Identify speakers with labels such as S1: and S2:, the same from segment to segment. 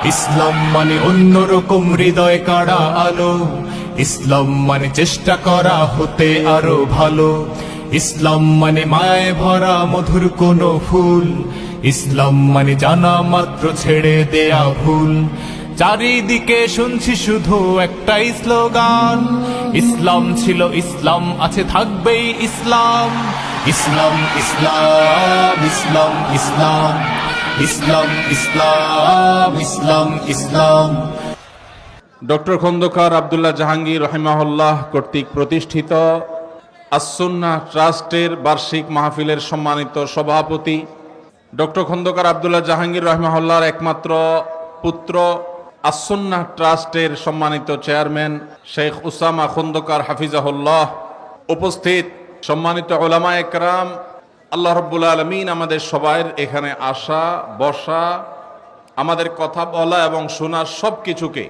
S1: ইসলাম মানে অন্যরকম হৃদয় কাড়া আলো, ইসলাম মানে চেষ্টা করা হতে আরো ভালো, ইসলাম মানে মায়ায় ভরা মধুর কোনো ফুল, ইসলাম মানে জানা মাত্র ছেড়ে দেয়া ভুল। চারিদিকে শুনছি শুধু একটাই স্লোগান, ইসলাম ছিল ইসলাম আছে থাকবেই ইসলাম। ইসলাম ইসলাম ইসলাম ইসলাম ইসলাম ইসলাম ইসলাম ইসলাম।
S2: ডক্টর খন্দকার আব্দুল্লাহ জাহাঙ্গীর রহিমাহুল্লাহ কর্তৃক প্রতিষ্ঠিত আস-সুন্নাহ ট্রাস্টের বার্ষিক মাহফিলের সম্মানিত সভাপতি, ডক্টর খন্দকার আব্দুল্লাহ জাহাঙ্গীর রহিমাহুল্লাহর একমাত্র পুত্র, আস-সুন্নাহ ট্রাস্টের সম্মানিত চেয়ারম্যান শেখ উসামা খন্দকার হাফিজাহুল্লাহ, উপস্থিত সম্মানিত উলামা একরাম, আল্লাহ রাব্বুল আলামিন আমাদের সবার এখানে আসা বসা, আমাদের কথা বলা এবং শোনার সব কিছুকে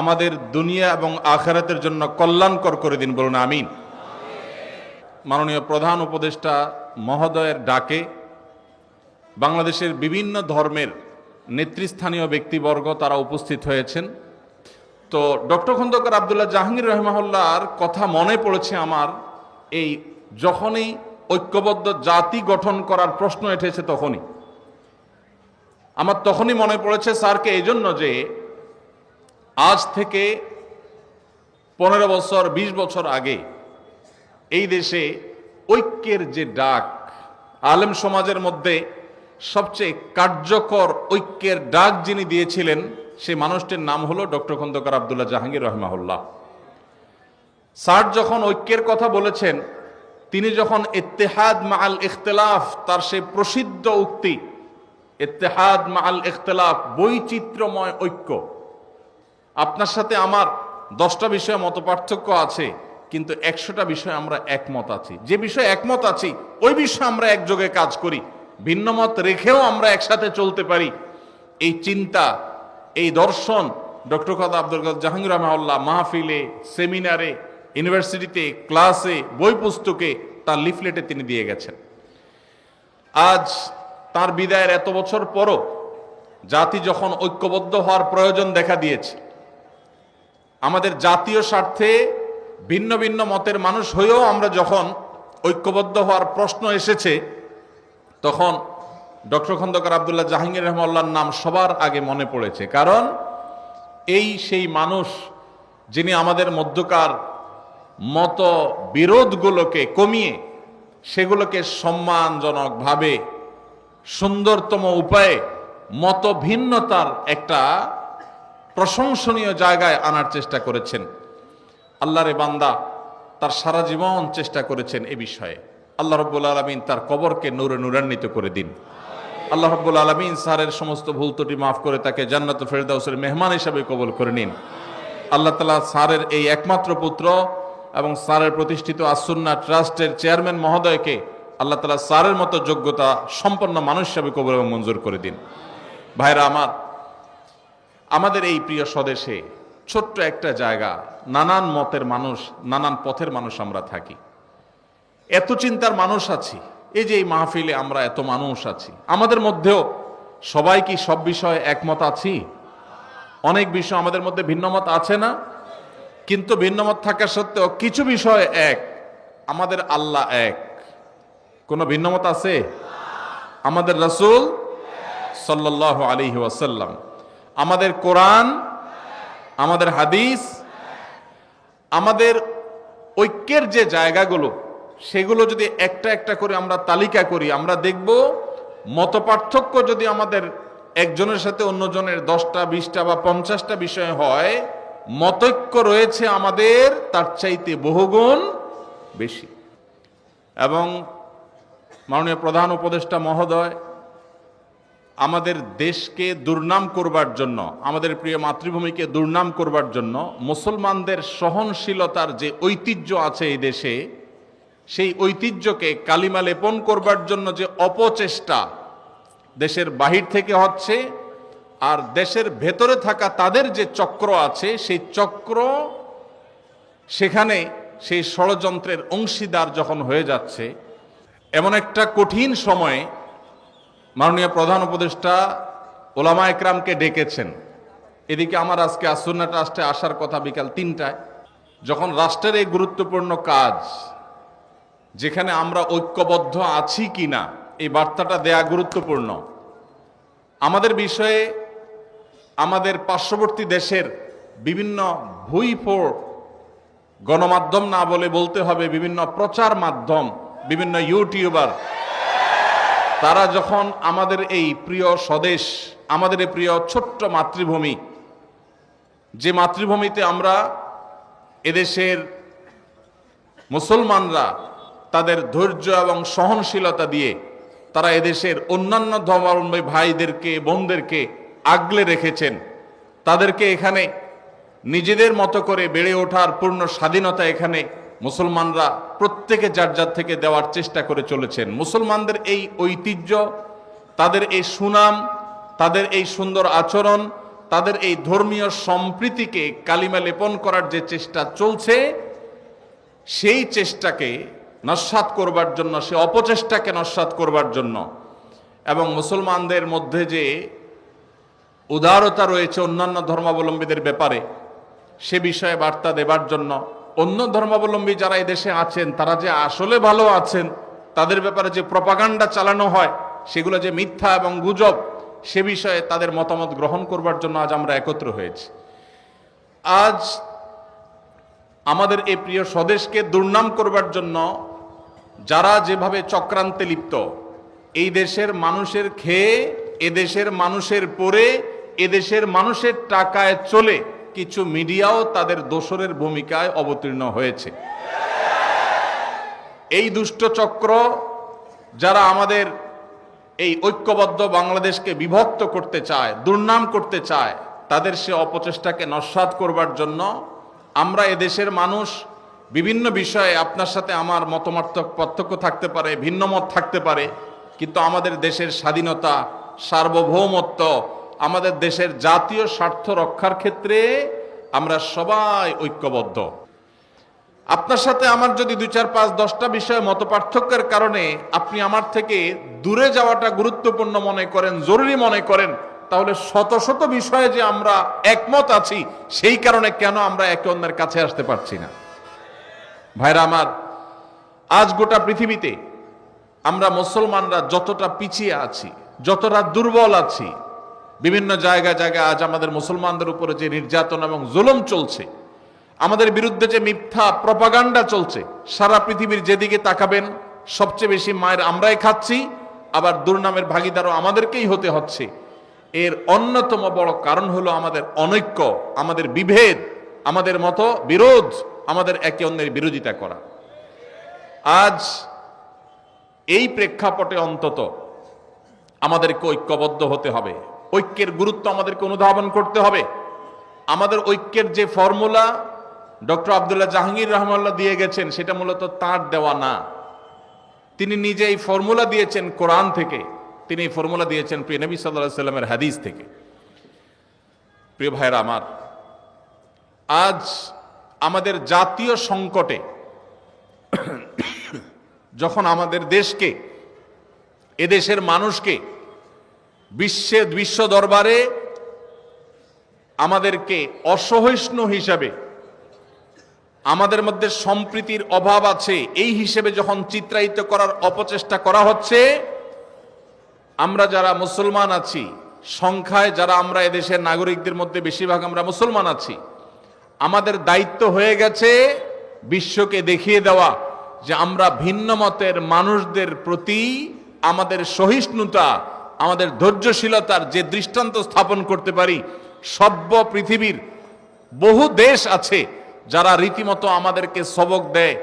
S2: আমাদের দুনিয়া এবং আখিরাতের জন্য কল্যাণকর করে দিন, বলুন আমিন। মাননীয় প্রধান উপদেষ্টা মহোদয়ের ডাকে বাংলাদেশের বিভিন্ন ধর্মের নেতৃস্থানীয় ব্যক্তিবর্গ তারা উপস্থিত হয়েছেন। তো ডক্টর খন্দকার আব্দুল্লাহ জাহাঙ্গীর রহিমাহুল্লাহর কথা মনে পড়েছে আমার, এই যখনই ঐক্যবদ্ধ জাতি গঠন করার প্রশ্ন এসেছে তখনই মনে পড়েছে স্যারকে, এই জন্য যে আজ থেকে 15 বছর 20 বছর আগে এই দেশে ঐক্যের যে ডাক, আলেম সমাজের মধ্যে সবচেয়ে কার্যকর ঐক্যের ডাক যিনি দিয়েছিলেন সেই মানুষটির নাম হলো ডক্টর খন্দকার আব্দুল্লাহ জাহাঙ্গীর রহিমাহুল্লাহ। স্যার যখন ঐক্যের কথা বলেছেন, তিনি যখন ইত্তেহাদ মাআল ইখতিলাফ, তার সেই প্রসিদ্ধ উক্তি ইত্তেহাদ মাআল ইখতিলাফ, বৈচিত্র্যময় ঐক্য, আপনার সাথে আমার 10টা বিষয়ে মতপার্থক্য আছে কিন্তু 100টা বিষয়ে আমরা একমত আছি, যে বিষয়ে একমত আছি ওই বিষয়ে আমরা একযোগে কাজ করি, ভিন্ন মত রেখেও আমরা একসাথে চলতে পারি। এই চিন্তা, এই দর্শন ডক্টর খন্দকার আব্দুল জাহাঙ্গীর রহিমাহুল্লাহ মাহফিলে, সেমিনারে, ইউনিভার্সিটিতে, ক্লাসে, বই পুস্তকে, তার লিফলেটে তিনি দিয়ে গেছেন। আজ তার বিদায়ের এত বছর পরও জাতি যখন ঐক্যবদ্ধ হওয়ার প্রয়োজন দেখা দিয়েছে, আমাদের জাতীয় স্বার্থে ভিন্ন ভিন্ন মতের মানুষ হয়েও আমরা যখন ঐক্যবদ্ধ হওয়ার প্রশ্ন এসেছে, তখন ডক্টর খন্দকার আব্দুল্লাহ জাহাঙ্গীর রহিমাহুল্লাহর নাম সবার আগে মনে পড়েছে। কারণ এই সেই মানুষ যিনি আমাদের মধ্যকার মত বিরোধগুলোকে কমিয়ে সেগুলোকে সম্মানজনকভাবে সুন্দরতম উপায়ে মত ভিন্নতার একটা প্রশংসনীয় জায়গায় আনার চেষ্টা করেছেন। আল্লাহরে বান্দা তার সারা জীবন চেষ্টা করেছেন এ বিষয়ে। আল্লাহ রাব্বুল আলামিন তার কবরকে নূরে নূরান্বিত করে দিন। আল্লাহ রাব্বুল আলামিন স্যারের সমস্ত ভুল ত্রুটি মাফ করে তাকে জান্নাতুল ফেরদাউসের মেহমান হিসাবে কবুল করে নিন। আল্লাহ তাআলা স্যারের এই একমাত্র পুত্র এবং স্যারের প্রতিষ্ঠিত আস-সুন্নাহ ট্রাস্টের চেয়ারম্যান মহোদয়কে আল্লাহ তাআলা স্যারের মতো যোগ্যতা সম্পন্ন মানুষ হিসাবে কবুল এবং মঞ্জুর করে দিন। ভাইরা আমার, আমাদের এই প্রিয় স্বদেশে ছোট্ট একটা জায়গা, নানান মতের মানুষ, নানান পথের মানুষ আমরা থাকি, এত চিন্তার মানুষ আছি। এই যে এই মাহফিলে আমরা এত মানুষ আছি, আমাদের মধ্যেও সবাই কি সব বিষয়ে একমত আছি? অনেক বিষয় আমাদের মধ্যে ভিন্নমত আছে না? কিন্তু ভিন্নমত থাকা সত্ত্বেও কিছু বিষয়ে এক, আমাদের আল্লাহ এক। কোনো ভিন্নমত আছে? আমাদের রাসূল সাল্লাল্লাহু আলাইহি ওয়াসাল্লাম, আমাদের কোরআন, আমাদের হাদিস, আমাদের ঐক্যের যে জায়গাগুলো, সেগুলো যদি একটা একটা করে আমরা তালিকা করি, আমরা দেখব মতপার্থক্য যদি আমাদের একজনের সাথে অন্যজনের 10টা 20টা বা 50টা বিষয় হয়, মতৈক্য রয়েছে আমাদের তার চাইতে বহুগুণ বেশি। এবং মাননীয় প্রধান উপদেষ্টা মহোদয় আমাদের দেশকে দুর্নাম করবার জন্য, আমাদের প্রিয় মাতৃভূমিকে দুর্নাম করবার জন্য, মুসলমানদের সহনশীলতার যে ঐতিহ্য আছে এই দেশে, সেই ঐতিহ্যকে কালিমা লেপন করবার জন্য যে অপচেষ্টা দেশের বাহির থেকে হচ্ছে, আর দেশের ভেতরে থাকা তাদের যে চক্র আছে, সেই চক্র সেখানে সেই ষড়যন্ত্রের অংশীদার যখন হয়ে যাচ্ছে, এমন একটা কঠিন সময়ে মাননীয় প্রধান উপদেষ্টা ওলামা একরামকে ডেকেছেন। এদিকে আমার আজকে আসুন্না ট্রাস্টে আসার কথা বিকাল 3টায়। যখন রাষ্ট্রের এই গুরুত্বপূর্ণ কাজ, যেখানে আমরা ঐক্যবদ্ধ আছি কিনা এই বার্তাটা দেয়া গুরুত্বপূর্ণ। আমাদের বিষয়ে আমাদের পার্শ্ববর্তী দেশের বিভিন্ন ভুইফোড় গণমাধ্যম, না বলে বলতে হবে বিভিন্ন প্রচার মাধ্যম, বিভিন্ন ইউটিউবার, তারা যখন আমাদের এই প্রিয় স্বদেশ, আমাদের এই প্রিয় ছোট্ট মাতৃভূমি, যে মাতৃভূমিতে আমরা এদেশের মুসলমানরা তাদের ধৈর্য এবং সহনশীলতা দিয়ে তারা এদেশের অন্যান্য ধর্মাবলম্বী ভাইদেরকে বোনদেরকে আগলে রেখেছেন, তাদেরকে এখানে নিজেদের মতো করে বেড়ে ওঠার পূর্ণ স্বাধীনতা এখানে মুসলমানরা প্রত্যেকে যার যার থেকে দেওয়ার চেষ্টা করে চলেছেন। মুসলমানদের এই ঐতিহ্য, তাদের এই সুনাম, তাদের এই সুন্দর আচরণ, তাদের এই ধর্মীয় সম্প্রীতিকে কালিমা লেপন করার যে চেষ্টা চলছে, সেই চেষ্টাকে নস্যাৎ করবার জন্য, সে অপচেষ্টাকে নস্যাৎ করবার জন্য এবং মুসলমানদের মধ্যে যে উদারতা রয়েছে অন্যান্য ধর্মাবলম্বীদের ব্যাপারে, সে বিষয়ে বার্তা দেবার জন্য, অন্য ধর্মাবলম্বী যারা এই দেশে আছেন তারা যে আসলে ভালো আছেন, তাদের ব্যাপারে যে প্রপাগান্ডা চালানো হয় সেগুলো যে মিথ্যা এবং গুজব, সে বিষয়ে তাদের মতামত গ্রহণ করবার জন্য আজ আমরা একত্র হয়েছি। আজ আমাদের এই প্রিয় স্বদেশকে দুর্নাম করবার জন্য যারা যেভাবে চক্রান্তে লিপ্ত, এই দেশের মানুষের খেয়ে, এদেশের মানুষের পরে, এদেশের মানুষের টাকায় চলে কিছু মিডিয়াও তাদের দোসরের ভূমিকায় অবতীর্ণ হয়েছে। এই দুষ্ট চক্র যারা আমাদের এই ঐক্যবদ্ধ বাংলাদেশকে বিভক্ত করতে চায়, দুর্নাম করতে চায়, তাদের সে অপচেষ্টাকে নস্যাৎ করবার জন্য আমরা এদেশের মানুষ বিভিন্ন বিষয়ে, আপনার সাথে আমার মতামত পার্থক্য থাকতে পারে, ভিন্ন মত থাকতে পারে, কিন্তু আমাদের দেশের স্বাধীনতা, সার্বভৌমত্ব, আমাদের দেশের জাতীয় স্বার্থ রক্ষার ক্ষেত্রে আমরা সবাই ঐক্যবদ্ধ। আপনার সাথে আমার যদি 2, 4, 5, 10টা বিষয়ে মতপার্থক্যের কারণে আপনি আমার থেকে দূরে যাওয়াটা গুরুত্বপূর্ণ মনে করেন, জরুরি মনে করেন, তাহলে শত শত বিষয়ে যে আমরা একমত আছি, সেই কারণে কেন আমরা একে অন্যের কাছে আসতে পারছি না? ভাইরা আমার, আজ গোটা পৃথিবীতে আমরা মুসলমানরা যতটা পিছিয়ে আছি, যতটা দুর্বল আছি, বিভিন্ন জায়গায় জায়গায় আজ আমাদের মুসলমানদের উপরে যে নির্যাতন এবং জুলুম চলছে, আমাদের বিরুদ্ধে যে মিথ্যা প্রপাগান্ডা চলছে, সারা পৃথিবীর যেদিকে তাকাবেন সবচেয়ে বেশি মায়ের আমরাই খাচ্ছি, আবার দুর্নামের ভাগীদারও আমাদেরকেই হতে হচ্ছে। এর অন্যতম বড় কারণ হলো আমাদের অনৈক্য, আমাদের বিভেদ, আমাদের মতো বিরোধ, আমাদের একে অন্যের বিরোধিতা করা। আজ এই প্রেক্ষাপটে অন্তত আমাদেরকে ঐক্যবদ্ধ হতে হবে, ঐক্যের গুরুত্ব আমাদেরকে অনুধাবন করতে হবে। আমাদের ঐক্যের যে ফর্মুলা ডক্টর আব্দুল্লাহ জাহাঙ্গীর রহমাল্লাহ দিয়ে গেছেন, সেটা মূলত তার দেওয়া না। তিনি নিজে এই ফর্মুলা দিয়েছেন কোরআন থেকে, তিনি এই ফর্মুলা দিয়েছেন প্রিয় নবী সাল্লাল্লাহু আলাইহি সাল্লামের হাদিস থেকে। প্রিয় ভাইরা আমার, আজ আমাদের জাতীয় সংকটে যখন আমাদের দেশকে, এদেশের মানুষকে বিশ্ব দরবারে আমাদেরকে অসহিষ্ণু হিসাবে, আমাদের মধ্যে সম্প্রীতির অভাব আছে এই হিসেবে যখন চিত্রায়িত করার অপচেষ্টা করা হচ্ছে, আমরা যারা মুসলমান আছি, সংখ্যায় যারা আমরা এদেশের নাগরিকদের মধ্যে বেশিরভাগ আমরা মুসলমান আছি, আমাদের দায়িত্ব হয়ে গেছে বিশ্বকে দেখিয়ে দেওয়া যে আমরা ভিন্ন মতের মানুষদের প্রতি আমাদের সহিষ্ণুতা, আমাদের ধৈর্যশীলতার যে দৃষ্টান্ত স্থাপন করতে পারি। সভ্য পৃথিবীর বহু দেশ আছে যারা রীতিমতো আমাদেরকে সবক দেয়,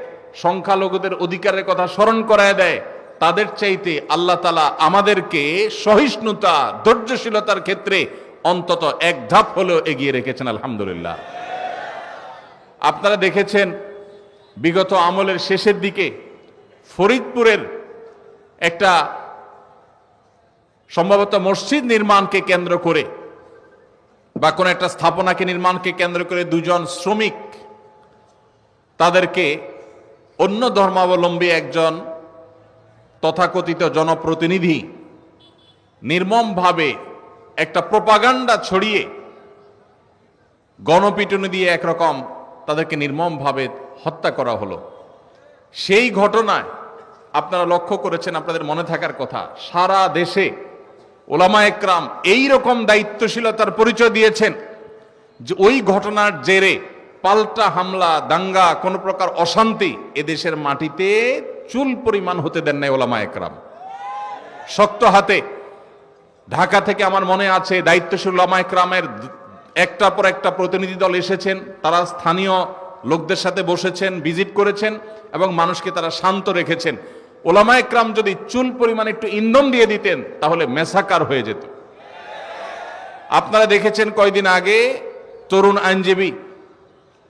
S2: সংখ্যালঘুদের অধিকারের কথা স্মরণ করায় দেয়। তাদের চাইতে আল্লাহ তাআলা আমাদেরকে সহিষ্ণুতা, ধৈর্যশীলতার ক্ষেত্রে অন্তত এক ধাপ হলেও এগিয়ে রেখেছেন, আলহামদুলিল্লাহ। আপনারা দেখেছেন বিগত আমলের শেষের দিকে ফরিদপুরের একটা সম্ভবত মসজিদ নির্মাণকে কেন্দ্র করে বা কোন একটা স্থাপনাকে নির্মাণকে কেন্দ্র করে দুজন শ্রমিক, তাদেরকে অন্য ধর্মাবলম্বী একজন তথাকথিত জনপ্রতিনিধি নির্মমভাবে একটা প্রোপাগান্ডা ছড়িয়ে গণপিটুনি দিয়ে একরকম তাদেরকে নির্মমভাবে হত্যা করা হলো। সেই ঘটনায় আপনারা লক্ষ্য করেছেন, আপনাদের মনে থাকার কথা, সারা দেশে ওলামা একরাম এই রকম দায়িত্বশীলতার পরিচয় দিয়েছেন যে ওই ঘটনার জেরে পাল্টা হামলা, দাঙ্গা, কোন প্রকার অশান্তি এদেশের মাটিতে চুল পরিমাণ হতে দেন নাই ওলামা একরাম। শক্ত হাতে ঢাকা থেকে আমার মনে আছে দায়িত্বশীল ওলামা একরামের একটার পর একটা প্রতিনিধি দল এসেছেন, তারা স্থানীয় লোকদের সাথে বসেছেন, ভিজিট করেছেন এবং মানুষকে তারা শান্ত রেখেছেন। ওলামা একরাম যদি চুল পরিমাণ একটু ইন্ধন দিয়ে দিতেন তাহলে মেসাকার হয়ে যেত। আপনারা দেখেছেন কয়দিন আগে তরুণ আইনজীবী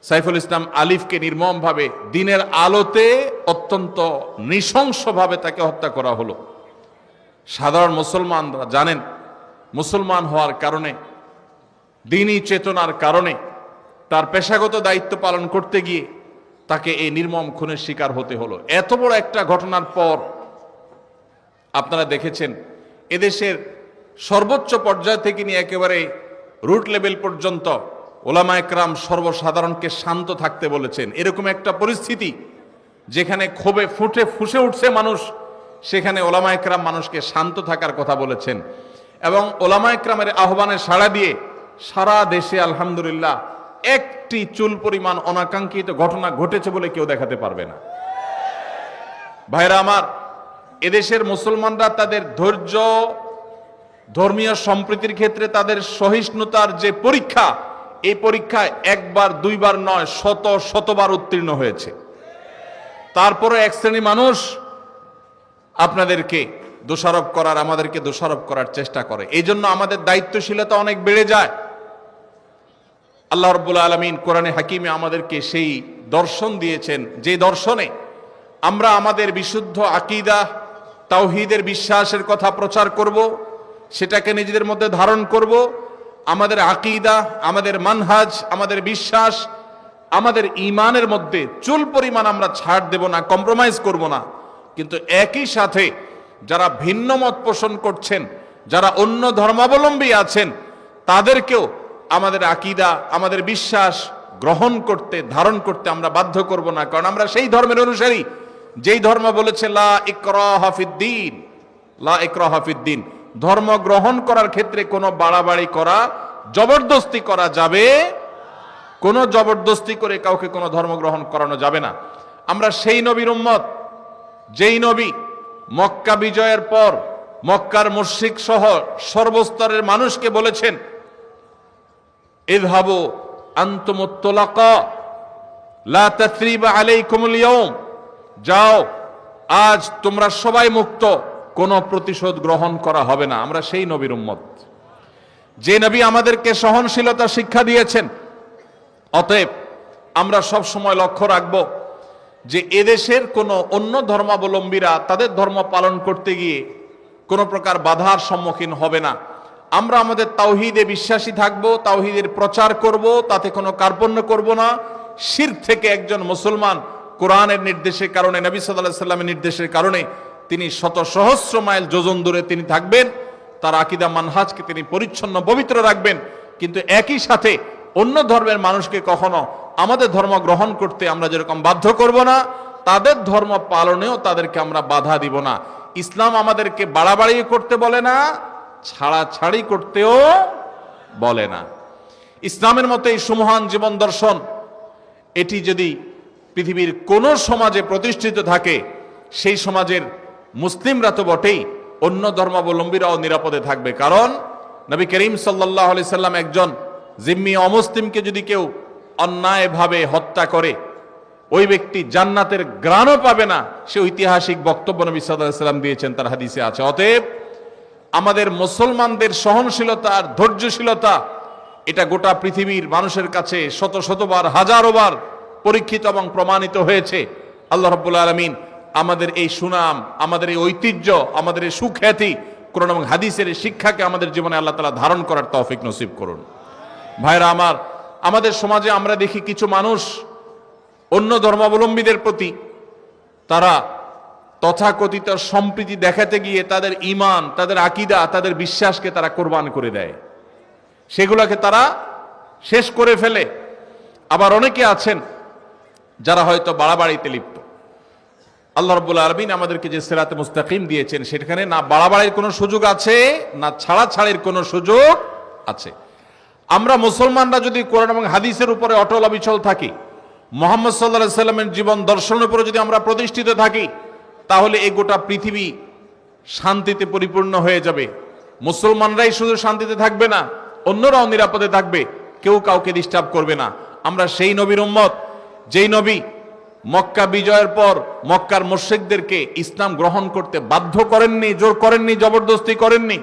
S2: সাইফুল ইসলাম আলিফকে নির্মমভাবে দিনের আলোতে অত্যন্ত নৃশংসভাবে তাকে হত্যা করা হলো। সাধারণ মুসলমানরা জানেন, মুসলমান হওয়ার কারণে, দ্বীনি চেতনার কারণে, তার পেশাগত দায়িত্ব পালন করতে গিয়ে তাকে এই নির্মম খুনের শিকার হতে হলো। এত বড় একটা ঘটনার পর আপনারা দেখেছেন এদেশের সর্বোচ্চ পর্যায় থেকে নিয়ে একেবারে রুট লেভেল পর্যন্ত ওলামা একরাম সর্বসাধারণকে শান্ত থাকতে বলেছেন। এরকম একটা পরিস্থিতি যেখানে ক্ষোভে ফুসে উঠছে মানুষ, সেখানে ওলামা একরাম মানুষকে শান্ত থাকার কথা বলেছেন এবং ওলামা একরামের আহ্বানে সাড়া দিয়ে সারা দেশে আলহামদুলিল্লাহ একটি চুল পরিমাণ অনাকাঙ্ক্ষিত ঘটনা ঘটেছে বলে কেউ দেখাতে পারবে না। ভাইরা আমার, এদেশের মুসলমানরা তাদের ধৈর্য, ধর্মীয় সম্প্রীতির ক্ষেত্রে তাদের সহিষ্ণুতার যে পরীক্ষা, এই পরীক্ষায় একবার দুইবার নয় শতবার উত্তীর্ণ হয়েছে। তারপরে এক শ্রেণী মানুষ আপনাদেরকে দোষারোপ করার, আমাদেরকে দোষারোপ করার চেষ্টা করে। এই জন্য আমাদের দায়িত্বশীলতা অনেক বেড়ে যায়। আল্লাহ রাব্বুল আলামিন কোরআনে হাকিমে আমাদেরকে সেই দর্শন দিয়েছেন, যে দর্শনে আমরা আমাদের বিশুদ্ধ আকীদা, তাওহীদের বিশ্বাসের কথা প্রচার করব, সেটাকে নিজেদের মধ্যে ধারণ করব। আমাদের আকীদা, আমাদের মানহাজ, আমাদের বিশ্বাস, আমাদের ঈমানের মধ্যে চুল পরিমাণ আমরা ছাড় দেব না, কম্প্রোমাইজ করব না। কিন্তু একই সাথে যারা ভিন্ন মত পোষণ করছেন, যারা অন্য ধর্মাবলম্বী আছেন, তাদেরকেও আমাদের আকীদা, আমাদের বিশ্বাস গ্রহণ করতে, ধারণ করতে আমরা বাধ্য করব না। কারণ আমরা সেই ধর্মের অনুসারী যেই ধর্ম বলেছে লা ইকরাহা ফিদ্দীন, লা ইকরাহা ফিদ্দীন। ধর্ম গ্রহণ করার ক্ষেত্রে কোনো বাড়াবাড়ি করা, জবরদস্তি করা যাবে, কোনো জবরদস্তি করে কাউকে কোনো ধর্ম গ্রহণ করানো যাবে না। আমরা সেই নবীর উম্মত যেই নবী মক্কা বিজয়ের পর মক্কার মুশরিক সহ সর্বস্তরের মানুষকে বলেছেন, ইযহাবু আনতুমুত তুলাকা লা তাসরিবা আলাইকুমুল ইয়াউম, যাও আজ তোমরা সবাই মুক্ত, কোনো প্রতিশোধ গ্রহণ করা হবে না। আমরা সেই নবীর উম্মত, যে নবী আমাদেরকে সহনশীলতা শিক্ষা দিয়েছেন। অতএব আমরা সব সময় লক্ষ্য রাখব যে এদেশের কোনো অন্য ধর্মাবলম্বীরা তাদের ধর্ম পালন করতে গিয়ে কোনো প্রকার বাধার সম্মুখীন হবে না। আমরা আমাদের তাওহীদে বিশ্বাসী থাকব, তাওহীদের প্রচার করব, তাতে কোনো কার্পণ্য করব না। শিরক থেকে একজন মুসলমান কোরআনের নির্দেশের কারণে, নবী সাল্লাল্লাহু আলাইহি সাল্লামের নির্দেশের কারণে তিনি শত সহস্র মাইল যোজন দূরে তিনি থাকবেন, তার আকীদা মানহাজকে তিনি পরিচ্ছন্ন পবিত্র রাখবেন। কিন্তু একই সাথে অন্য ধর্মের মানুষকে কখনো আমাদের ধর্ম গ্রহণ করতে আমরা যেরকম বাধ্য করব না, তাদের ধর্ম পালনেও তাদেরকে আমরা বাধা দিব না। ইসলাম আমাদেরকে বাড়াবাড়ি করতে বলে না, ছাড়াছাড়ি করতেও বলে না। ইসলামের মতো এই সুমহান জীবন দর্শন, এটি যদি পৃথিবীর কোন সমাজে প্রতিষ্ঠিত থাকে, সেই সমাজের মুসলিমরা তো বটেই, অন্য ধর্মাবলম্বীরাও নিরাপদে থাকবে। কারণ নবী করিম সাল্লাল্লাহু আলাইহি সাল্লাম একজন জিম্মি অমুসলিমকে যদি কেউ অন্যায়ভাবে হত্যা করে, ওই ব্যক্তি জান্নাতের ঘ্রাণও পাবে না, সে ঐতিহাসিক বক্তব্য নবী সাল্লাল্লাহু আলাইহি সাল্লাম দিয়েছেন, তার হাদিসে আছে। অতএব আমাদের মুসলমানদের সহনশীলতা আর ধৈর্যশীলতা, এটা গোটা পৃথিবীর মানুষের কাছে শতবার, হাজারোবার পরীক্ষিত এবং প্রমাণিত হয়েছে। আল্লাহ রাব্বুল আলামিন আমাদের এই সুনাম, আমাদের এই ঐতিহ্য, আমাদের এই সুখ্যাতি, কোরআন এবং হাদিসের এই শিক্ষাকে আমাদের জীবনে আল্লাহ তাআলা ধারণ করার তৌফিক নসিব করুন। ভাইরা আমার, আমাদের সমাজে আমরা দেখি কিছু মানুষ অন্য ধর্মাবলম্বীদের প্রতি তারা তথাকথিত সম্প্রীতি দেখাতে গিয়ে তাদের ঈমান, তাদের আকীদা, তাদের বিশ্বাসকে তারা কোরবান করে দেয়, সেগুলোকে তারা শেষ করে ফেলে। আবার অনেকে আছেন যারা হয়তো বাড়াবাড়িতে লিপ্ত। আল্লাহ রাব্বুল আলামিন আমাদেরকে যে সিরাতে মুস্তাকিম দিয়েছেন সেখানে না বাড়াবাড়ির কোনো সুযোগ আছে, না ছাড়াছাড়ির কোনো সুযোগ আছে। আমরা মুসলমানরা যদি কোরআন এবং হাদিসের উপরে অটল অবিচল থাকি, মুহাম্মদ সাল্লাল্লাহু আলাইহি সাল্লামের জীবন দর্শনের উপরে যদি আমরা প্রতিষ্ঠিত থাকি, তাহলে এই গোটা পৃথিবী শান্তিতে পরিপূর্ণ হয়ে যাবে। মুসলমানরাই শুধু শান্তিতে থাকবে না, অন্যরাও নিরাপদে থাকবে, কেউ কাউকে ডিস্টার্ব করবে না। আমরা সেই নবীর উম্মত, যেই নবী মক্কা বিজয়ের পর মক্কার মুশরিকদেরকে ইসলাম গ্রহণ করতে বাধ্য করেননি, জোর করেননি, জবরদস্তি করেননি।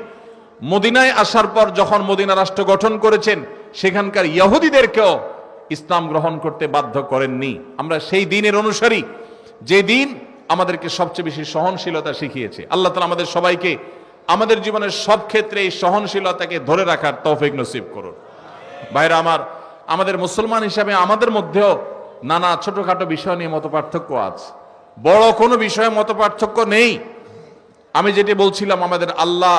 S2: মদিনায় আসার পর যখন মদিনা রাষ্ট্র গঠন করেছেন, সেখানকার ইহুদিদেরকেও ইসলাম গ্রহণ করতে বাধ্য করেননি। আমরা সেই দিনের অনুসারী, যে দিন আমাদেরকে সবচেয়ে বেশি সহনশীলতা শিখিয়েছে। আল্লাহ তাআলা আমাদের সবাইকে আমাদের জীবনের সব ক্ষেত্রে এই সহনশীলতাকে ধরে রাখার তৌফিক নসিব করুন। ভাইরা আমার, আমাদের মুসলমান হিসাবে আমাদের মধ্যেও নানা ছোটখাটো বিষয় নিয়ে মতপার্থক্য আছে, বড় কোনো বিষয়ে মতপার্থক্য নেই। আমি যেটি বলছিলাম, আমাদের আল্লাহ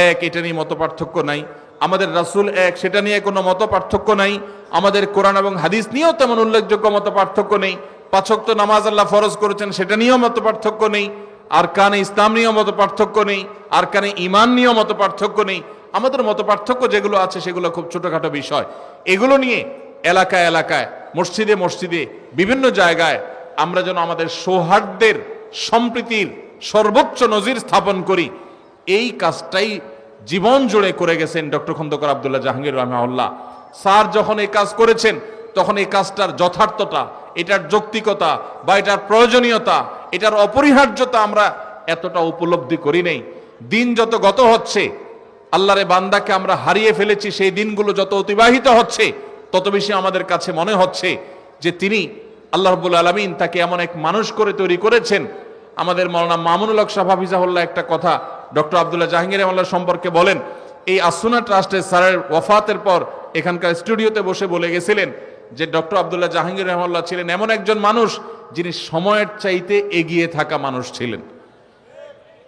S2: এক, এটা নিয়ে মতপার্থক্য নাই। আমাদের রাসূল এক, সেটা নিয়ে কোনো মতপার্থক্য নাই। আমাদের কোরআন এবং হাদিস নিয়েও তেমন উল্লেখযোগ্য মতপার্থক্য নেই। 5 ওয়াক্ত নামাজ আল্লাহ ফরজ করেছেন, সেটা নিয়েও মতপার্থক্য নেই। আরকানে ইসলাম নিয়েও মতপার্থক্য নেই। আরকানে ঈমান নিয়েও মতপার্থক্য নেই। আমাদের মতপার্থক্য যেগুলো আছে সেগুলো খুব ছোটখাটো বিষয়। এগুলো নিয়ে এলাকায় এলাকায়, মসজিদে মসজিদে, বিভিন্ন জায়গায় আমরা যেন আমাদের সৌহার্দ্যের, সম্প্রীতির সর্বোচ্চ নজির স্থাপন করি, এই কাজটাই জীবন জুড়ে করে গেছেন ডক্টর খন্দকার আব্দুল্লাহ জাহাঙ্গীর রাহিমাহুল্লাহ। স্যার যখন এই কাজ করেছেন, তখন এই কাজটার যথার্থতা, এটার যৌক্তিকতা বা এটার প্রয়োজনীয়তা, এটার অপরিহার্যতা আমরা এতটা উপলব্ধি করি নেই। দিন যত গত হচ্ছে, আল্লাহরে বান্দাকে আমরা হারিয়ে ফেলেছি, সেই দিনগুলো যত অতিবাহিত হচ্ছে, তত বেশি আমাদের কাছে মনে হচ্ছে যে তিনি, আল্লাহ রাব্বুল আলামিন তাকে এমন এক মানুষ করে তৈরি করেছেন। আমাদের মাওলানা মামুনুল হক সাহেব হাফিজাহুল্লাহ একটা কথা ডক্টর আব্দুল্লাহ জাহাঙ্গীর রাহিমাহুল্লাহ সম্পর্কে বলেন। এই আসুনা ট্রাস্টের স্যারের ওয়াফাতের পর এখানকার স্টুডিওতে বসে বলে গেছিলেন যে ডক্টর আব্দুল্লাহ জাহাঙ্গীর রাহিমাহুল্লাহ ছিলেন এমন একজন মানুষ যিনি সময়ের চাইতে এগিয়ে থাকা মানুষ ছিলেন।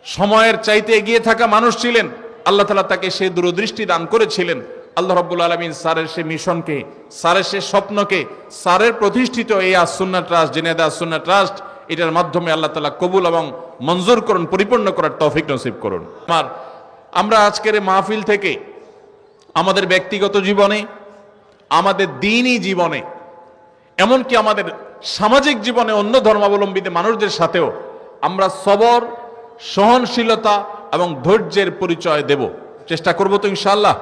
S2: সময়ের চাইতে এগিয়ে থাকা মানুষ ছিলেন। আল্লাহ তাআলা তাকে সেই দূরদৃষ্টি দান করেছিলেন। আল্লাহ রাব্বুল আলামিন স্যারের সে মিশনকে, স্যারের সে স্বপ্নকে, স্যারের প্রতিষ্ঠিত এই আসুন্না ট্রাস্ট, জেনেদা আসুন্না ট্রাস্ট, এটার মাধ্যমে আল্লাহ তাআলা কবুল এবং মঞ্জুর করুন, পরিপূর্ণ করার তৌফিক নসিব করুন। আমরা আজকের এই মাহফিল থেকে আমাদের ব্যক্তিগত জীবনে, আমাদের দ্বীনি জীবনে, এমনকি আমাদের সামাজিক জীবনে অন্য ধর্মাবলম্বীদের মানুষদের সাথেও আমরা সবর, সহনশীলতা এবং ধৈর্যের পরিচয় দেব, চেষ্টা করব তো ইনশাআল্লাহ।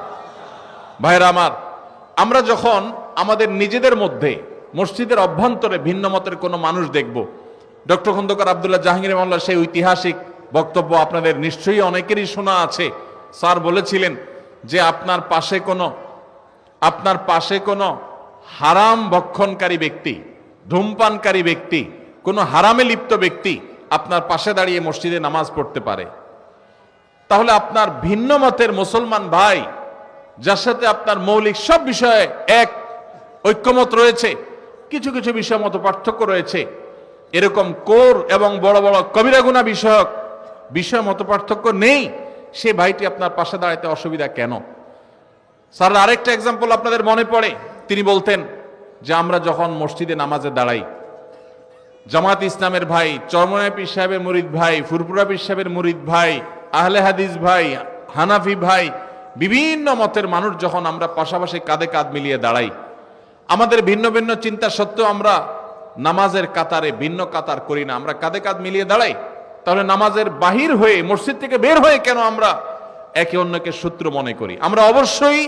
S2: ভাইরা আমার, আমরা যখন আমাদের নিজেদের মধ্যে মসজিদের অভ্যন্তরে ভিন্ন মতের কোনো মানুষ দেখব, ডক্টর খন্দকার আব্দুল্লাহ জাহাঙ্গীর রাহিমাহুল্লাহ সেই ঐতিহাসিক বক্তব্য আপনাদের নিশ্চয়ই অনেকেরই শোনা আছে। স্যার বলেছিলেন যে আপনার পাশে কোনো হারাম ভক্ষণকারী ব্যক্তি, ধূমপানকারী ব্যক্তি, কোনো হারামে লিপ্ত ব্যক্তি আপনার পাশে দাঁড়িয়ে মসজিদে নামাজ পড়তে পারে, তাহলে আপনার ভিন্ন মতের মুসলমান ভাই, যার সাথে আপনার মৌলিক সব বিষয়ে এক ঐক্যমত রয়েছে, কিছু কিছু বিষয় মত পার্থক্য রয়েছে, এরকম কোর এবং বড় বড় কবিরা গুনাহ বিষয় মত পার্থক্য নেই, সে ভাইটি আপনার পাশে দাঁড়াতে অসুবিধা কেন? স্যার আরেকটা এক্সাম্পল আপনাদের মনে পড়ে, তিনি বলতেন যে আমরা যখন মসজিদে নামাজে দাঁড়াই, জামাত ইসলামের ভাই, চরমনায় পীর সাহেবের মুরিদ ভাই, ফুরপুরা পীর সাহেবের মুরিদ ভাই, আহলে হাদিস ভাই, হানাফি ভাই, বিভিন্ন মতের মানুষ যখন আমরা পাশাপাশি কাঁধে কাঁধ মিলিয়ে দাঁড়াই, আমাদের ভিন্ন ভিন্ন চিন্তা সত্ত্বেও আমরা নামাজের কাতারে ভিন্ন কাতার করি না, আমরা কাঁধে কাঁধ মিলিয়ে দাঁড়াই, তাহলে নামাজের বাহির হয়ে, মসজিদ থেকে বের হয়ে কেন আমরা একে অন্যকে শত্রু মনে করি? আমরা অবশ্যই,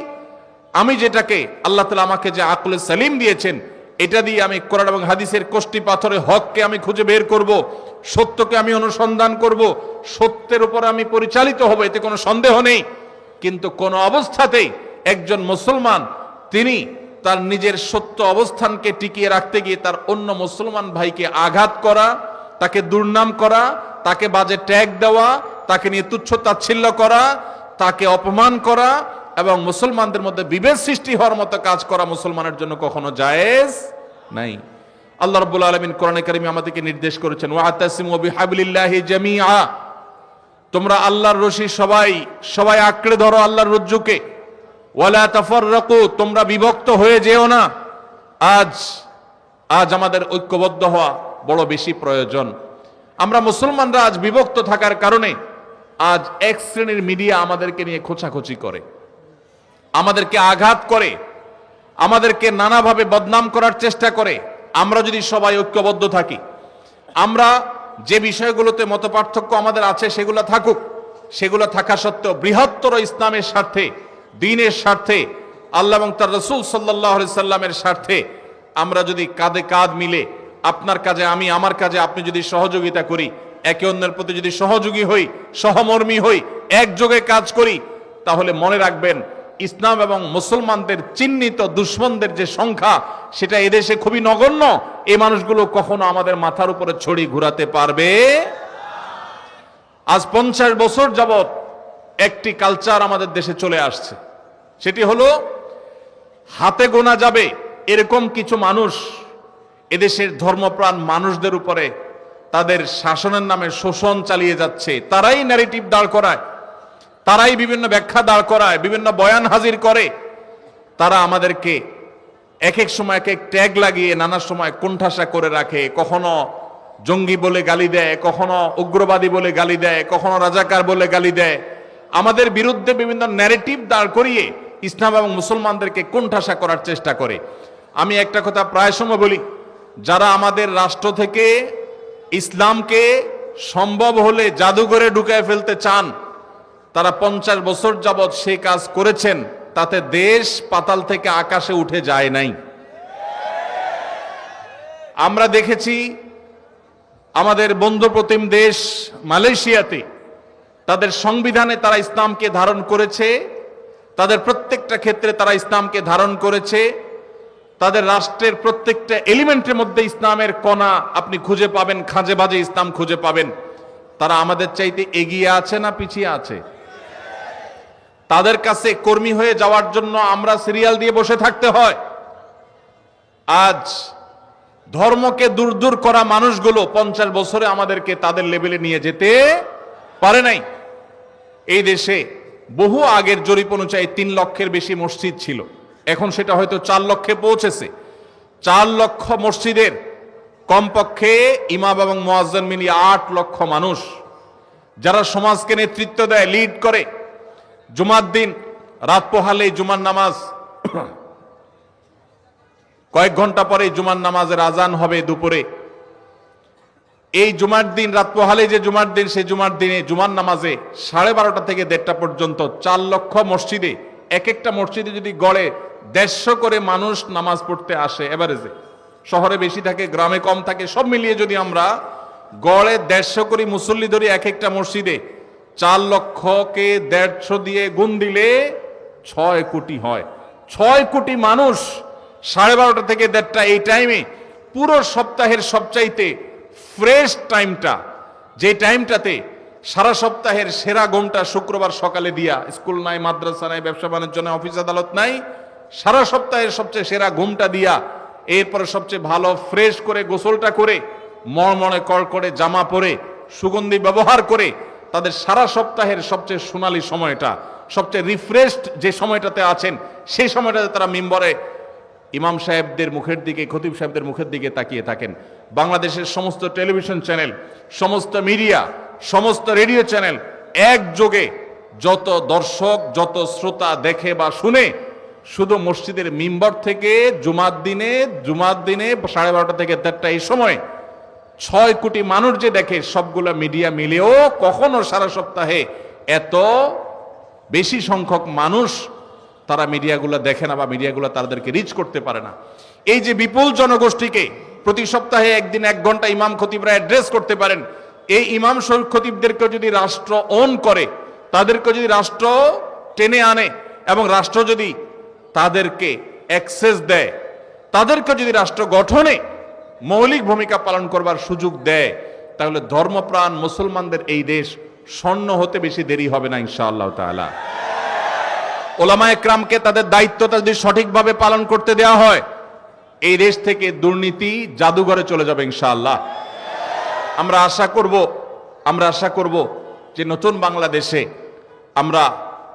S2: আমি যেটাকে আল্লাহ তাআলা আমাকে যে আকলে সালিম দিয়েছেন, এটা দিয়ে আমি কোরআন এবং হাদিসের কষ্টি পাথরে হককে আমি খুঁজে বের করব, সত্যকে আমি অনুসন্ধান করব, সত্যের উপর আমি পরিচালিত হব, এতে কোনো সন্দেহ নেই। কিন্তু কোন অবস্থাতেই একজন মুসলমান তিনি তার নিজের সত্য অবস্থানকে টিকিয়ে রাখতে গিয়ে তার অন্য মুসলমান ভাইকে আঘাত করা, তাকে দুর্নাম করা, তাকে বাজে ট্যাগ দেওয়া, তাকে নিয়ে তুচ্ছ তাচ্ছিল্য করা, তাকে অপমান করা এবং মুসলমানদের মধ্যে বিভেদ সৃষ্টি হওয়ার মতো কাজ করা মুসলমানের জন্য কখনো জায়েজ নাই। আল্লাহ রাব্বুল আলামিন কোরআনে কারিমে আমাদেরকে নির্দেশ করেছেন, ওয়াতাসিমু বিহাবলিল্লাহি জামিআ, তোমরা আল্লাহর রশি সবাই আঁকড়ে ধরো আল্লাহর রজ্জুকে। ওয়ালা তাফাররাকু, তোমরা বিভক্ত হয়ে যেও না। আজ আমাদের ঐক্যবদ্ধ হওয়া বড় বেশি প্রয়োজন। আমরা মুসলমানরা আজ বিভক্ত থাকার কারণে আজ এক শ্রেণীর মিডিয়া আমাদেরকে নিয়ে খোঁচাখুচি করে, আমাদেরকে আঘাত করে, আমাদেরকে নানাভাবে বদনাম করার চেষ্টা করে। আমরা যদি সবাই ঐক্যবদ্ধ থাকি, আমরা যে বিষয়গুলোতে মতপার্থক্য আমাদের আছে সেগুলো থাকুক, সেগুলো থাকা সত্ত্বেও বৃহত্তর ইসলামের স্বার্থে, দ্বীনের স্বার্থে, আল্লাহ এবং তার রাসূল সাল্লাল্লাহু আলাইহি সাল্লামের স্বার্থে আমরা যদি কাঁধে কাঁধ মিলে, আপনার কাজে আমি, আমার কাজে আপনি যদি সহযোগিতা করি, একে অন্যের প্রতি যদি সহযোগী হই, সহমর্মী হই, একযোগে কাজ করি, তাহলে মনে রাখবেন ইসলাম এবং মুসলমানদের চিহ্নিত দুশ্মনদের যে সংখ্যা সেটা এদেশে খুবই নগণ্য। এই মানুষগুলো কখনো আমাদের মাথার উপরে ছড়ি ঘুরাতে পারবে। আজ 50 বছর যাবত একটি কালচার আমাদের দেশে চলে আসছে, সেটি হলো হাতে গোনা যাবে এরকম কিছু মানুষ এদেশের ধর্মপ্রাণ মানুষদের উপরে তাদের শাসনের নামে শোষণ চালিয়ে যাচ্ছে। তারাই ন্যারেটিভ দাঁড় করায়, তারাই বিভিন্ন ব্যাখ্যা দাঁড় করায়, বিভিন্ন বয়ান হাজির করে। তারা আমাদেরকে এক এক সময় এক এক ট্যাগ লাগিয়ে নানা সময় কোণঠাসা করে রাখে। কখনো জঙ্গি বলে গালি দেয়, কখনো উগ্রবাদী বলে গালি দেয়, কখনো রাজাকার বলে গালি দেয়। আমাদের বিরুদ্ধে বিভিন্ন ন্যারেটিভ দাঁড় করিয়ে ইসলাম এবং মুসলমানদেরকে কোণঠাসা করার চেষ্টা করে। আমি একটা কথা প্রায় সময় বলি, যারা আমাদের রাষ্ট্র থেকে ইসলামকে সম্ভব হলে জাদুঘরে ঢুকায় ফেলতে চান, তারা 50 বছর যাবৎ সেই কাজ করেছেন, তাতে দেশ পাতাল থেকে আকাশে উঠে যায় নাই। আমরা দেখেছি আমাদের বন্ধুপ্রতিম দেশ মালয়েশিয়াতে তাদের সংবিধানে তারা ইসলামকে ধারণ করেছে, তাদের প্রত্যেকটা ক্ষেত্রে তারা ইসলামকে ধারণ করেছে। তাদের রাষ্ট্রের প্রত্যেকটা এলিমেন্টের মধ্যে ইসলামের কণা আপনি খুঁজে পাবেন, খাঁজে বাজে ইসলাম খুঁজে পাবেন। তারা আমাদের চাইতে এগিয়ে আছে না পিছিয়ে আছে? তাদের কাছে কর্মী হয়ে যাওয়ার জন্য আমরা সিরিয়াল দিয়ে বসে থাকতে হয়। আজ ধর্মকে দূর দূর করা মানুষগুলো 50 বছরে আমাদেরকে তাদের লেভেলে নিয়ে যেতে পারে নাই। এই দেশে বহু আগের জরিপ অনুযায়ী 3 লক্ষের বেশি মসজিদ ছিল, এখন সেটা হয়তো 4 লক্ষে পৌঁছেছে। 4 লক্ষ মসজিদের কমপক্ষে ইমাম এবং মুয়াজ্জিন মিলিয়ে 8 লক্ষ মানুষ, যারা সমাজকে নেতৃত্ব দেয়, লিড করে। জুমার দিন রাত পোহালেই জুমার নামাজ, কয়েক ঘন্টা পরে জুমার নামাজের আজান হবে দুপুরে। এই জুমার দিন রাত পোহালে যে জুমার দিন, সেই জুমার দিনে জুমার নামাজে 12:30 থেকে 1:30 পর্যন্ত 4 লক্ষ মসজিদে, এক একটা মসজিদে যদি গড়ে 150 করে মানুষ নামাজ পড়তে আসে এভারেজে, শহরে বেশি থাকে গ্রামে কম থাকে, সব মিলিয়ে যদি আমরা গড়ে 150 করে মুসল্লি ধরি এক একটা মসজিদে, 4 লক্ষকে 150 দিয়ে গুণ দিলে 6 কোটি হয়। 6 কোটি মানুষ 12:30 থেকে 1:30 এই টাইমে, পুরো সপ্তাহের সবচাইতে ফ্রেশ টাইমটা, যে টাইমটাতে সারা সপ্তাহের সেরা ঘুমটা শুক্রবার সকালে দিয়া, স্কুল নাই, মাদ্রাসা নাই, ব্যবসা বাণিজ্য নাই, অফিস আদালত নাই, সারা সপ্তাহের সবচেয়ে সেরা ঘুমটা দিয়া এরপরে সবচেয়ে ভালো ফ্রেশ করে গোসলটা করে মনে করে জামা পরে সুগন্ধি ব্যবহার করে তাদের সারা সপ্তাহের সবচেয়ে সোনালী সময়টা, সবচেয়ে রিফ্রেশড যে সময়টাতে আছেন, সেই সময়টাতে তারা মিম্বরে ইমাম সাহেবদের মুখের দিকে, খতিব সাহেবদের মুখের দিকে তাকিয়ে থাকেন। বাংলাদেশের সমস্ত টেলিভিশন চ্যানেল, সমস্ত মিডিয়া, সমস্ত রেডিও চ্যানেল একযোগে যত দর্শক, যত শ্রোতা দেখে বা শুনে, শুধু মসজিদের মিম্বর থেকে জুমার দিনে 12:30 থেকে 1:30 এই সময় 6 কোটি মানুষ যে দেখে, সবগুলো মিডিয়া মিলেও কখনো সারা সপ্তাহে এত বেশি সংখ্যক মানুষ তারা মিডিয়াগুলো দেখে না বা মিডিয়াগুলো তাদেরকে রিচ করতে পারে না। এই যে বিপুল জনগোষ্ঠীকে প্রতি সপ্তাহে একদিন 1 ঘন্টা ইমাম খতিবরা অ্যাড্রেস করতে পারেন, এই ইমাম খতিবদেরকে যদি রাষ্ট্র ওন করে, তাদেরকে যদি রাষ্ট্র টেনে আনে এবং রাষ্ট্র যদি তাদেরকে অ্যাক্সেস দেয়, তাদেরকে যদি রাষ্ট্র গঠনে মৌলিক ভূমিকা পালন করবার সুযোগ দেয়, তাহলে ধর্মপ্রাণ মুসলমানদের এই দেশ স্বর্ণ হতে বেশি দেরি হবে না ইনশাআল্লাহ তাআলা। ওলামায়ে কেরামকে তাদের দায়িত্বটা যদি সঠিকভাবে পালন করতে দেওয়া হয়, এই দেশ থেকে দুর্নীতি জাদুঘরে চলে যাবে ইনশাআল্লাহ। আমরা আশা করব যে নতুন বাংলাদেশে আমরা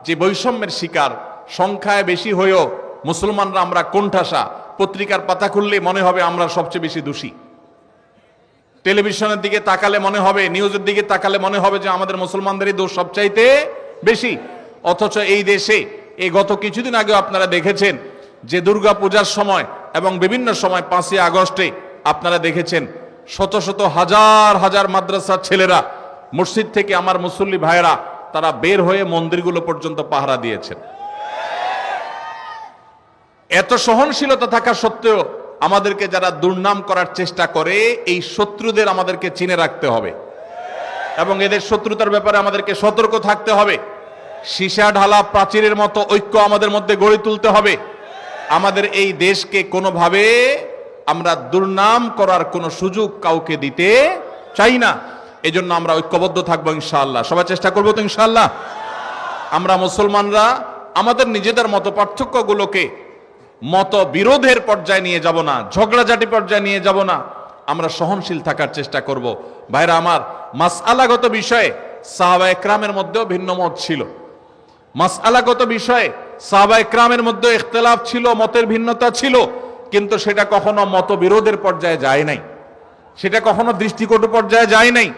S2: যে বৈষম্যের শিকার, সংখ্যায় বেশি হয়েও মুসলমানরা আমরা কোণঠাসা, পত্রিকার পাতা খুললে মনে হবে আমরা সবচেয়ে বেশি দোষী, টেলিভিশনের দিকে তাকালে মনে হবে, নিউজের দিকে তাকালে মনে হবে যে আমাদের মুসলমানদেরই দোষ সবচাইতে বেশি। অথচ এই দেশে এই গত কিছুদিন আগে আপনারা দেখেছেন যে দুর্গা পূজার সময় এবং বিভিন্ন সময় 5ই আগস্টে আপনারা দেখেছেন শত শত হাজার হাজার মাদ্রাসার ছেলেরা মসজিদ থেকে, আমার মুসল্লি ভাইয়েরা, তারা বের হয়ে মন্দিরগুলো পর্যন্ত পাহারা দিয়েছেন। এত সহনশীলতা থাকা সত্ত্বেও আমাদেরকে যারা দুর্নাম করার চেষ্টা করে, এই শত্রুদের আমাদেরকে চিনে রাখতে হবে এবং এদের শত্রুতার ব্যাপারে আমাদেরকে সতর্ক থাকতে হবে। সীসা ঢালা প্রাচীরের মতো ঐক্য আমাদের মধ্যে গড়ে তুলতে হবে। আমাদের এই দেশকে কোনোভাবে আমরা দুর্নাম করার কোনো সুযোগ কাউকে দিতে চাই না। এজন্য আমরা ঐক্যবদ্ধ থাকবো ইনশাআল্লাহ। সবাই চেষ্টা করবো তো ইনশাআল্লাহ। আমরা মুসলমানরা আমাদের নিজেদের মত পার্থক্যগুলোকে মত বিরোধের পর্যায়ে নিয়ে যাব না, ঝগড়াঝাটি পর্যায়ে নিয়ে যাব না, আমরা সহনশীল থাকার চেষ্টা করব। ভাইরা আমার, মাসআলাগত বিষয়ে সাহাবায়ে কেরামের মধ্যেও ভিন্ন মত ছিল, মাসআলাগত বিষয়ে সাহাবায়ে কেরামের মধ্যে ইখতিলাফ ছিল, মতের ভিন্নতা ছিল, কিন্তু সেটা কখনো মতবিরোধের পর্যায়ে যায় নাই, সেটা কখনো দৃষ্টিকটু পর্যায়ে যায় নাই,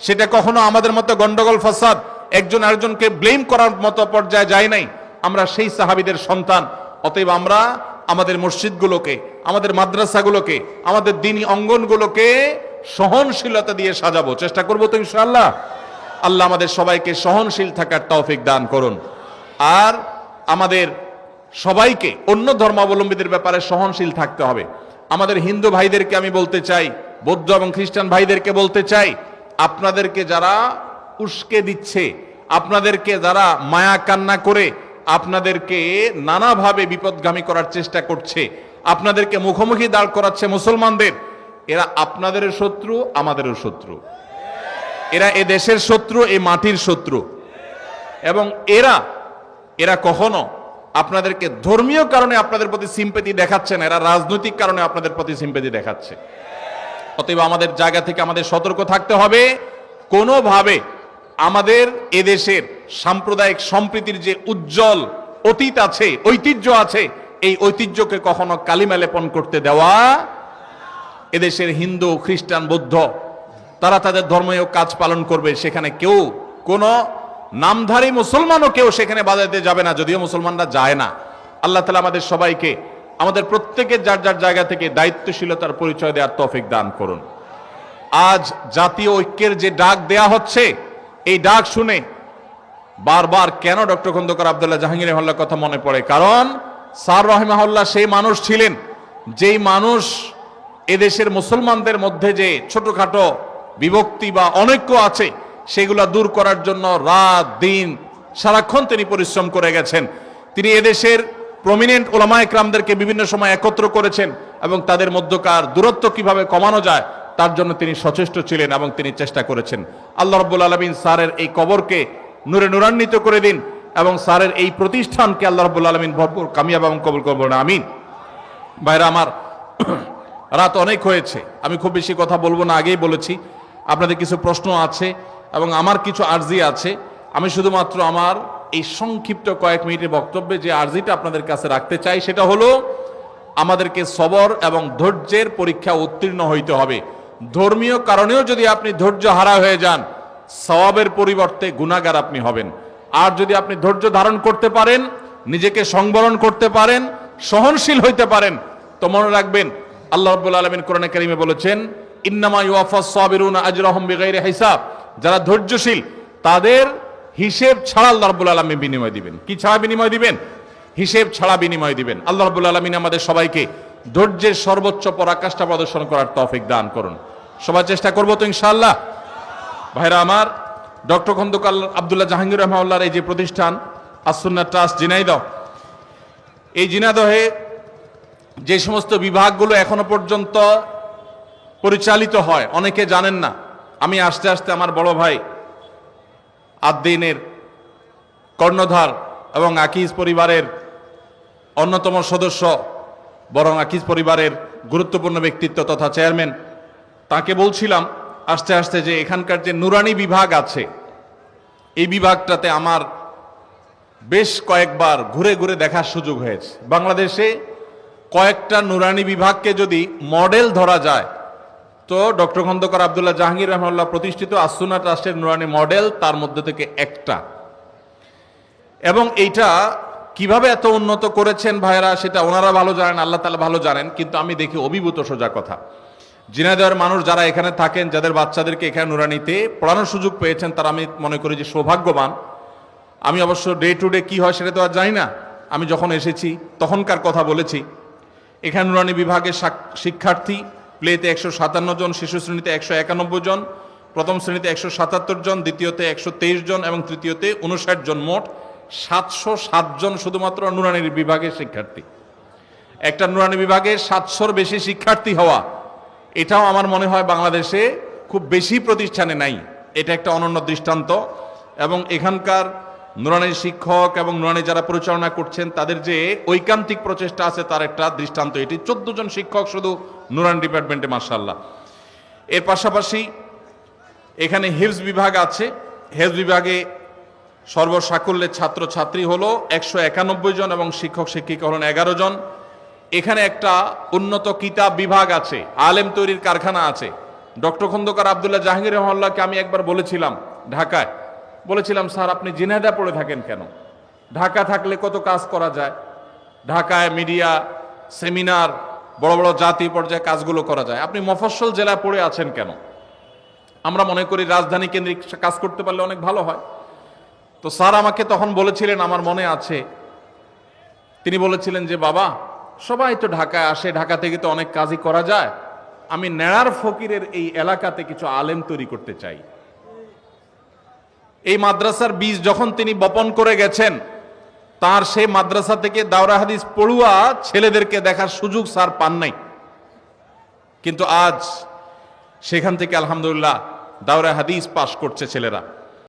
S2: সেটা কখনো আমাদের মতো গন্ডগোল ফাসাদ, একজন আরেকজনকে ব্লেম করার মতো পর্যায়ে যায় নাই। আমরা সেই সাহাবীদের সন্তান। অতএব আমরা আমাদের মসজিদগুলোকে, আমাদের মাদ্রাসাগুলোকে, আমাদের দ্বীনি অঙ্গনগুলোকে সহনশীলতা দিয়ে সাজাবো, চেষ্টা করবো তো ইনশাআল্লাহ। আল্লাহ আমাদের সবাইকে সহনশীল থাকার তৌফিক দান করুন। আর আমাদের সবাইকে অন্য ধর্মাবলম্বীদের ব্যাপারে সহনশীল থাকতে হবে। আমাদের হিন্দু ভাইদেরকে আমি বলতে চাই, বৌদ্ধ এবং খ্রিস্টান ভাইদেরকে বলতে চাই, আপনাদেরকে যারা উস্কে দিচ্ছে, আপনাদেরকে যারা মায়া কান্না করে আপনাদেরকে নানাভাবে বিপদগামী করার চেষ্টা করছে, আপনাদেরকে মুখোমুখি দাঁড় করাচ্ছে মুসলমানদের, এরা আপনাদের শত্রু, আমাদেরও শত্রু, এরা এ দেশের শত্রু, এই মাটির শত্রু। এবং এরা কখনো আপনাদেরকে ধর্মীয় কারণে আপনাদের প্রতি সিম্পেথি দেখাচ্ছে না, এরা রাজনৈতিক কারণে আপনাদের প্রতি সিম্পেথি দেখাচ্ছে। অতএব আমাদের জায়গা থেকে আমাদের সতর্ক থাকতে হবে। কোনোভাবে আমাদের এদেশের সাম্প্রদায়িক সম্প্রীতির যে উজ্জ্বল অতীত আছে, ঐতিহ্য আছে, এই ঐতিহ্যকে কখনো কালিমা লেপন করতে দেওয়া। এদেশের হিন্দু, খ্রিস্টান, বৌদ্ধ তারা তাদের ধর্মীয় কাজ পালন করবে, সেখানে কেউ কোনো নামধারী মুসলমানও কেউ সেখানে বাধা দিতে যাবে না, যদিও মুসলমানরা যায় না। আল্লাহ তাআলা আমাদের সবাইকে, আমাদের প্রত্যেকের যার যার জায়গা থেকে দায়িত্বশীলতার পরিচয় দেওয়ার তৌফিক দান করুন। আজ জাতীয় ঐক্যের যে ডাক দেয়া হচ্ছে, এই ডাক শুনে বারবার কেন ডক্টর খন্দকার আব্দুল্লাহ জাহাঙ্গীর রহমাহুল্লাহর কথা মনে পড়ে? কারণ স্যার রহিমাহুল্লাহ সেই মানুষ ছিলেন, যেই মানুষ এদেশের মুসলমানদের মধ্যে যে ছোটখাটো বিভক্তি বা অনৈক্য আছে সেগুলা দূর করার জন্য রাত দিন সারাক্ষণ তিনি পরিশ্রম করে গেছেন। তিনি এদেশের প্রমিনেন্ট ওলামায়ে কেরামদেরকে বিভিন্ন সময় একত্র করেছেন এবং তাদের মধ্যকার দূরত্ব কিভাবে কমানো যায় তার জন্য তিনি সচেষ্ট ছিলেন এবং তিনি চেষ্টা করেছেন। আল্লাহ রাব্বুল আলামিন স্যারের এই কবরকে নূরে নূরান্বিত করে দিন এবং স্যারের এই প্রতিষ্ঠানকে আল্লাহ রাব্বুল আলামিন ভরপুর কামিয়াব এবং কবুল করবেন, আমিন। ভাইরা আমার, রাত অনেক হয়েছে, আমি খুব বেশি কথা বলবো না, আগেই বলেছি। আপনাদের কিছু প্রশ্ন আছে এবং আমার কিছু আরজি আছে। আমি শুধুমাত্র আমার এই সংক্ষিপ্ত কয়েক মিনিটের বক্তব্যে যে আরজিটা আপনাদের কাছে রাখতে চাই সেটা হলো, আমাদেরকে সবর এবং ধৈর্যের পরীক্ষা উত্তীর্ণ হইতে হবে। ধর্মীয় কারণেও যদি আপনি ধৈর্য হারা হয়ে যান, সওয়াবের পরিবর্তে গুনাহগার আপনি হবেন। আর যদি আপনি ধৈর্য ধারণ করতে পারেন, নিজেকে সংবরণ করতে পারেন, সহনশীল হইতে পারেন, তো মনে রাখবেন আল্লাহ রাব্বুল আলামিন কোরআনে কারিমে বলেছেন, ইন্নামা ইউওয়াফাস সাবিরুনা আজরাহুম বিগাইরি হিসাব। যারা ধৈর্যশীল তাদের হিসেব ছাড়া আল্লাহ রাব্বুল আলামিন বিনিময় দিবেন। কি ছাড়া বিনিময় দিবেন? হিসেব ছাড়া বিনিময় দিবেন। আল্লাহ রাব্বুল আলামিন আমাদের সবাইকে ধৈর্যের সর্বোচ্চ পরাকাষ্ঠা প্রদর্শন করার তৌফিক দান করুন। সবাই চেষ্টা করবো তো ইনশাআল্লাহ। ভাইরা আমার, ডক্টর খন্দকার আব্দুল্লাহ জাহাঙ্গীর রহমাহুল্লাহর এই যে প্রতিষ্ঠান আস-সুন্নাহ ট্রাস্ট ঝিনাইদহ, এই ঝিনাইদহে যে সমস্ত বিভাগগুলো এখনো পর্যন্ত পরিচালিত হয় অনেকে জানেন না। আমি আস্তে আস্তে আমার বড় ভাই আদ-দ্বীনের কর্ণধার এবং আকিজ পরিবারের অন্যতম সদস্য, বরং আকিজ পরিবারের গুরুত্বপূর্ণ ব্যক্তিত্ব তথা চেয়ারম্যান, তাকে বলছিলাম আস্তে আস্তে যে এখানকার যে নুরানি বিভাগ আছে এই বিভাগটাতে আমার বেশ কয়েকবার ঘুরে ঘুরে দেখার সুযোগ হয়েছে। বাংলাদেশে কয়েকটা নুরানি বিভাগকে যদি মডেল ধরা যায় তো ডক্টর খন্দকার আব্দুল্লাহ জাহাঙ্গীর রহমাল্লাহ প্রতিষ্ঠিত আসুন্নাহ ট্রাস্টের নুরানি মডেল তার মধ্যে থেকে একটা। এবং এইটা কিভাবে এত উন্নত করেছেন ভাইরা সেটা ওনারা ভালো জানেন, আল্লাহ তাআলা ভালো জানেন, কিন্তু আমি দেখি অভিভূত সোজা কথা। ঝিনাইদহের মানুষ যারা এখানে থাকেন, যাদের বাচ্চাদেরকে এখানে নুরানিতে পড়ানোর সুযোগ পেয়েছেন, তারা আমি মনে করি যে সৌভাগ্যবান। আমি অবশ্য ডে টু ডে কী হয় সেটা তো আর জানি না, আমি যখন এসেছি তখনকার কথা বলেছি। এখানে নুরানি বিভাগের শিক্ষার্থী প্লেতে 157 জন, শিশু শ্রেণীতে 191 জন, প্রথম শ্রেণীতে 177 জন, দ্বিতীয়তে 123 জন এবং তৃতীয়তে 59 জন, মোট 707 জন শুধুমাত্র নুরানির বিভাগের শিক্ষার্থী। একটা নুরানি বিভাগে 700-র বেশি শিক্ষার্থী হওয়া, এটাও আমার মনে হয় বাংলাদেশে খুব বেশি প্রতিষ্ঠানে নাই। এটা একটা অনন্য দৃষ্টান্ত এবং এখানকার নুরানির শিক্ষক এবং নুরানি যারা পরিচালনা করছেন তাদের যে ঐকান্তিক প্রচেষ্টা আছে তার একটা দৃষ্টান্ত এটি। 14 জন শিক্ষক শুধু নুরানি ডিপার্টমেন্টে, মাশাআল্লাহ। এর পাশাপাশি এখানে হিফজ বিভাগ আছে। হিফজ বিভাগে সর্বসাকুল্যে ছাত্রছাত্রী হলো 191 জন এবং শিক্ষক শিক্ষিকা হলেন 11 জন। এখানে একটা উন্নত কিতাব বিভাগ আছে, আলেম তৈরির কারখানা আছে। ডক্টর খন্দকার আব্দুল্লাহ জাহাঙ্গীর রহমাল্লাহকে আমি একবার বলেছিলাম ঢাকায়, বলেছিলাম স্যার আপনি ঝিনাইদহ পড়ে থাকেন কেন? ঢাকা থাকলে কত কাজ করা যায়, ঢাকায় মিডিয়া সেমিনার বড় বড় জাতীয় পর্যায়ে কাজগুলো করা যায়, আপনি মফস্বল জেলায় পড়ে আছেন কেন? আমরা মনে করি রাজধানী কেন্দ্রিক কাজ করতে পারলে অনেক ভালো হয়। তো স্যার আমাকে তখন বলেছিলেন, আমার মনে আছে, তিনি বলেছিলেন যে বাবা সবাই তো ঢাকায় আসে, ঢাকা থেকে তো অনেক কাজই করা যায়, আমি নেড়ার ফকিরের এই এলাকাতে কিছু আলেম তৈরি করতে চাই। এই মাদ্রাসার বীজ যখন তিনি বপন করে গেছেন, তার সেই মাদ্রাসা থেকে দাওরা হাদিস পড়ুয়া ছেলেদেরকে দেখার সুযোগ স্যার পান নাই। কিন্তু আজ সেখান থেকে আলহামদুলিল্লাহ দাওরা হাদিস পাশ করছে ছেলেরা।